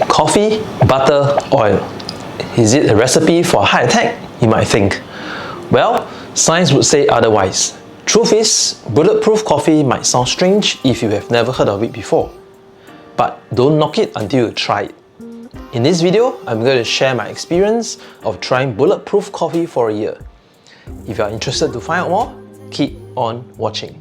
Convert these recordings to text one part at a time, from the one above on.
Coffee, butter, oil. Is it a recipe for a heart attack? You might think. Well, science would say otherwise. Truth is, bulletproof coffee might sound strange if you have never heard of it before. But don't knock it until you try it. In this video, I'm going to share my experience of trying bulletproof coffee for a year. If you are interested to find out more, keep on watching.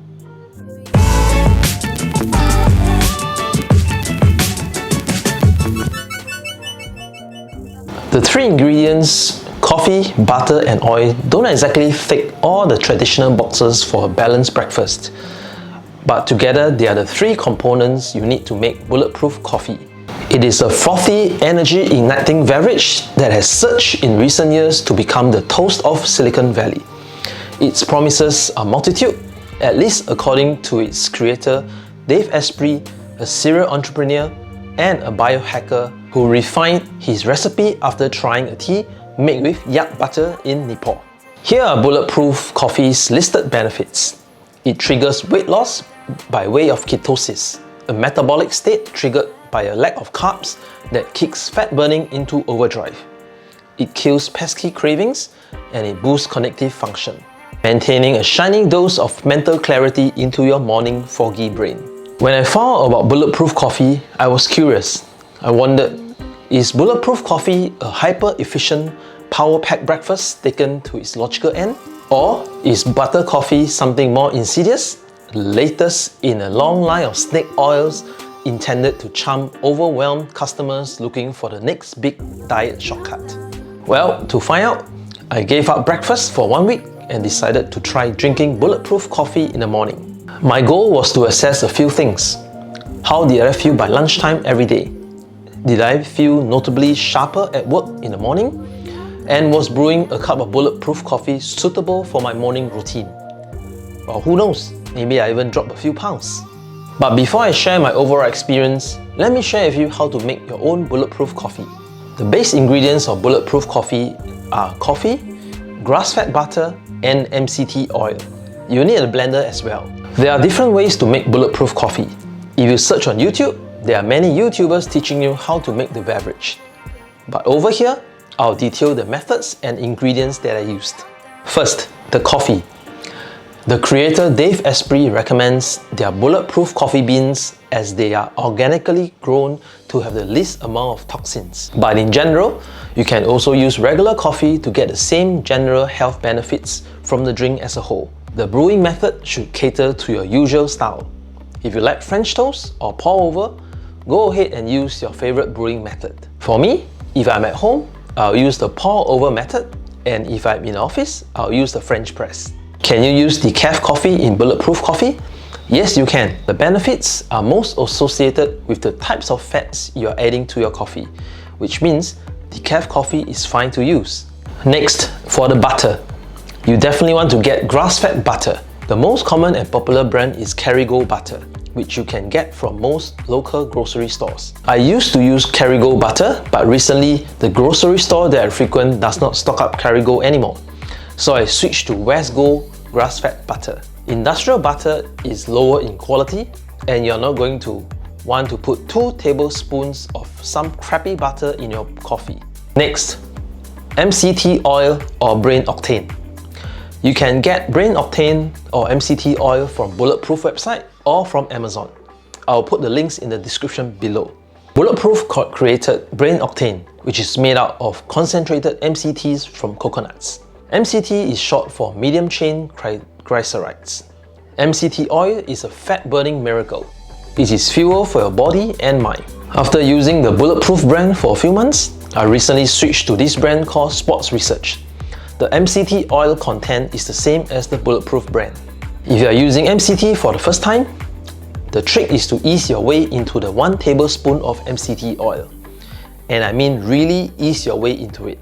The three ingredients, coffee, butter and oil, don't exactly tick all the traditional boxes for a balanced breakfast. But together, they are the three components you need to make bulletproof coffee. It is a frothy, energy-igniting beverage that has surged in recent years to become the toast of Silicon Valley. Its promises are multitude, at least according to its creator, Dave Asprey, a serial entrepreneur and a biohacker who refined his recipe after trying a tea made with yak butter in Nepal. Here are bulletproof coffee's listed benefits. It triggers weight loss by way of ketosis, a metabolic state triggered by a lack of carbs that kicks fat burning into overdrive. It kills pesky cravings and it boosts cognitive function, maintaining a shining dose of mental clarity into your morning foggy brain. When I found out about bulletproof coffee, I was curious. I wondered, is bulletproof coffee a hyper-efficient, power-packed breakfast taken to its logical end? Or is butter coffee something more insidious, latest in a long line of snake oils intended to charm overwhelmed customers looking for the next big diet shortcut? Well, to find out, I gave up breakfast for 1 week and decided to try drinking bulletproof coffee in the morning. My goal was to assess a few things. How did I feel by lunchtime every day? Did I feel notably sharper at work in the morning? And was brewing a cup of bulletproof coffee suitable for my morning routine? Well, who knows? Maybe I even dropped a few pounds. But before I share my overall experience, let me share with you how to make your own bulletproof coffee. The base ingredients of bulletproof coffee are coffee, grass-fed butter, and MCT oil. You need a blender as well. There are different ways to make bulletproof coffee. If you search on YouTube, there are many YouTubers teaching you how to make the beverage. But over here, I'll detail the methods and ingredients that I used. First, the coffee. The creator Dave Asprey recommends their bulletproof coffee beans as they are organically grown to have the least amount of toxins. But in general, you can also use regular coffee to get the same general health benefits from the drink as a whole. The brewing method should cater to your usual style. If you like French toast or pour over, go ahead and use your favorite brewing method. For me, if I'm at home, I'll use the pour over method, and if I'm in office, I'll use the French press. Can you use decaf coffee in bulletproof coffee? Yes, you can. The benefits are most associated with the types of fats you're adding to your coffee, which means decaf coffee is fine to use. Next, for the butter. You definitely want to get grass-fed butter. The most common and popular brand is Kerrygold butter, which you can get from most local grocery stores. I used to use Kerrygold butter, but recently the grocery store that I frequent does not stock up Kerrygold anymore. So I switched to Westgold grass-fed butter. Industrial butter is lower in quality, and you're not going to want to put 2 tablespoons of some crappy butter in your coffee. Next, MCT oil or brain octane. You can get brain octane or MCT oil from Bulletproof website or from Amazon. I'll put the links in the description below. Bulletproof created brain octane, which is made out of concentrated MCTs from coconuts. MCT is short for medium chain triglycerides. MCT oil is a fat-burning miracle. It is fuel for your body and mind. After using the Bulletproof brand for a few months, I recently switched to this brand called Sports Research. The MCT oil content is the same as the Bulletproof brand. If you are using MCT for the first time, the trick is to ease your way into the 1 tablespoon of MCT oil. And I mean really ease your way into it.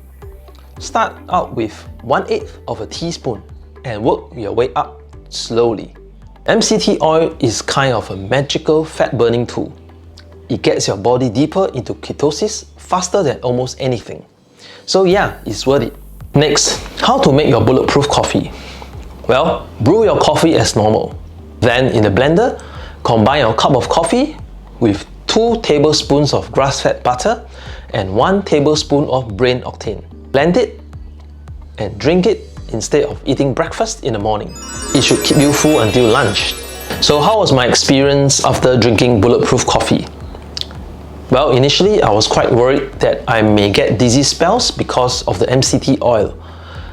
Start out with 1/8 of a teaspoon and work your way up slowly. MCT oil is kind of a magical fat burning tool. It gets your body deeper into ketosis faster than almost anything. So yeah, it's worth it. Next, how to make your bulletproof coffee. Well, brew your coffee as normal. Then in the blender, combine your cup of coffee with 2 tablespoons of grass-fed butter and 1 tablespoon of brain octane. Blend it and drink it instead of eating breakfast in the morning. It should keep you full until lunch. So how was my experience after drinking Bulletproof coffee? Well, initially I was quite worried that I may get dizzy spells because of the MCT oil,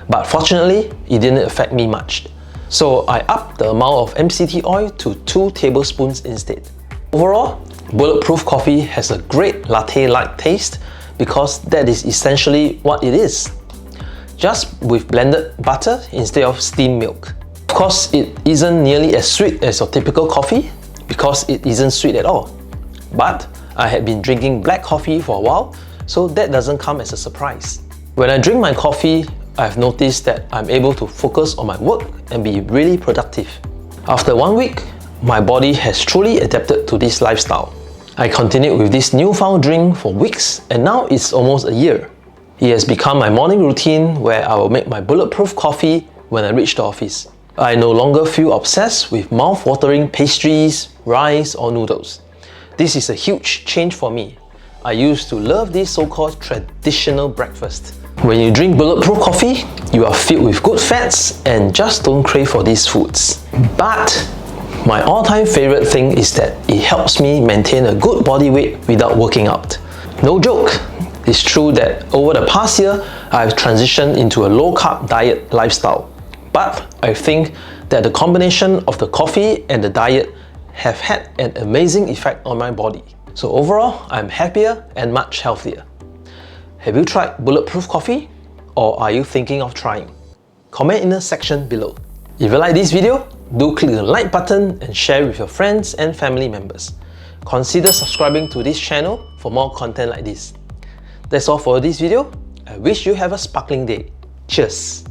but fortunately it didn't affect me much. So I upped the amount of MCT oil to 2 tablespoons instead. Overall, Bulletproof coffee has a great latte-like taste because that is essentially what it is. Just with blended butter instead of steamed milk. Of course, it isn't nearly as sweet as your typical coffee because it isn't sweet at all. But I had been drinking black coffee for a while, so that doesn't come as a surprise. When I drink my coffee, I've noticed that I'm able to focus on my work and be really productive. After 1 week, my body has truly adapted to this lifestyle. I continued with this newfound drink for weeks and now it's almost a year. It has become my morning routine where I will make my Bulletproof coffee when I reach the office. I no longer feel obsessed with mouth-watering pastries, rice or noodles. This is a huge change for me. I used to love this so-called traditional breakfast. When you drink Bulletproof coffee, you are filled with good fats and just don't crave for these foods. But my all-time favorite thing is that it helps me maintain a good body weight without working out. No joke, it's true that over the past year, I've transitioned into a low-carb diet lifestyle. But I think that the combination of the coffee and the diet have had an amazing effect on my body. So overall, I'm happier and much healthier. Have you tried Bulletproof coffee? Or are you thinking of trying? Comment in the section below. If you like this video, do click the like button and share with your friends and family members. Consider subscribing to this channel for more content like this. That's all for this video. I wish you have a sparkling day. Cheers!